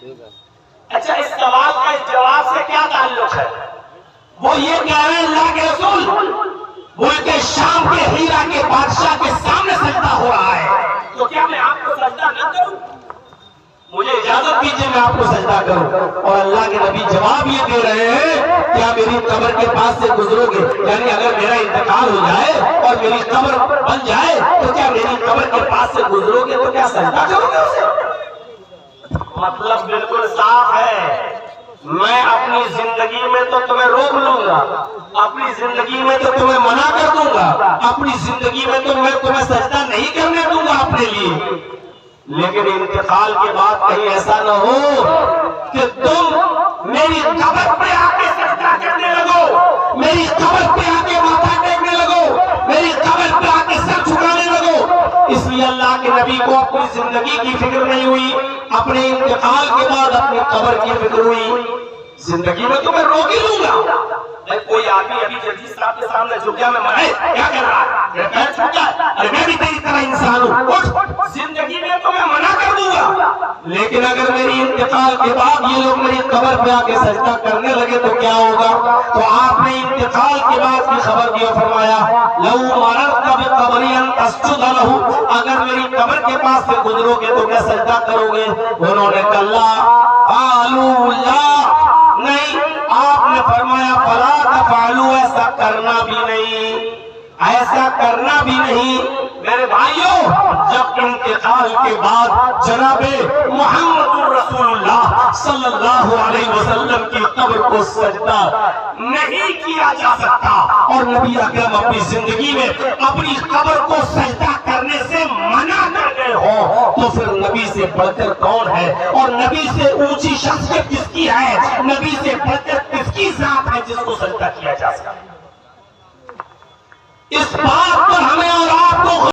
अच्छा, इस सवाल का इस जवाब से क्या ताल्लुक है? वो ये कह रहे हैं अल्लाह के रसूल बोल के शाम के हीरा के बादशाह के सामने सजदा हो रहा है, तो क्या मैं आपको सजदा न करूं? मुझे इजाजत दीजिए मैं आपको सजदा करूं। और अल्लाह के नबी जवाब ये दे रहे हैं, क्या मेरी कब्र के पास से गुजरोगे, यानी अगर मेरा इंतकाल हो जाए और मेरी कब्र बन जाए तो क्या मेरी कब्र के पास से गुजरोगे तो क्या सजदा करोगे उसे? मतलब बिल्कुल साफ है, मैं अपनी जिंदगी में तो तुम्हें रोक लूंगा, अपनी जिंदगी में तो तुम्हें मना कर दूंगा, अपनी जिंदगी में तो मैं तुम्हें सजदा नहीं करने दूंगा अपने लिए, लेकिन इंतकाल के बाद कहीं ऐसा न हो कि तुम मेरी कब्र पे आके सजदा करने लगो, मेरी कब्र पे आके माथा टेकने लगो, मेरी कब्र पे आके सर झुकाने लगो। इसलिए अल्लाह के नबी को अपनी जिंदगी की फिक्र नहीं हुई, अपने इंतकाल के बाद अपनी कब्र की फिक्र हुई। जिंदगी में तो मैं रोक ही लूंगा, कोई आदमी अभी जल्दी साहब के सामने झुक गया, मैं मरे क्या कर रहा है, छूट जाए, अरे मैं भी तेरी तरह इंसान हूँ, जिंदगी में तो मैं मना कर दूंगा, लेकिन अगर मेरी इंतकाल के बाद ये लोग मेरी कब्र पे आके सजदा करने लगे तो क्या होगा? तो आपने इंतकाल के बाद की खबर दिया, फरमाया लहू मरत कब कबरियन तस्जुद लहू, अगर मेरी कब्र के पास से गुजरोगे तो क्या सजदा करोगे? उन्होंने कहा आलू ला, नहीं। आपने फरमाया फला तफालू, ऐसा करना भी नहीं, ऐसा करना भी नहीं। मेरे भाइयों, जब इंतकाल के बाद जनाबे मुहम्मदुर रसूलुल्लाह सल्लल्लाहु अलैहि वसल्लम की कब्र को सजदा नहीं किया जा सकता और नबी अकरम अपनी जिंदगी में अपनी कब्र को सजदा करने से मना कर गए हो, तो फिर नबी से बढ़कर कौन है? और नबी से ऊंची शख्सियत किसकी है? नबी से बढ़कर किसकी जात है जिसको सजदा किया जा सकता? इस बात पर हमें और आपको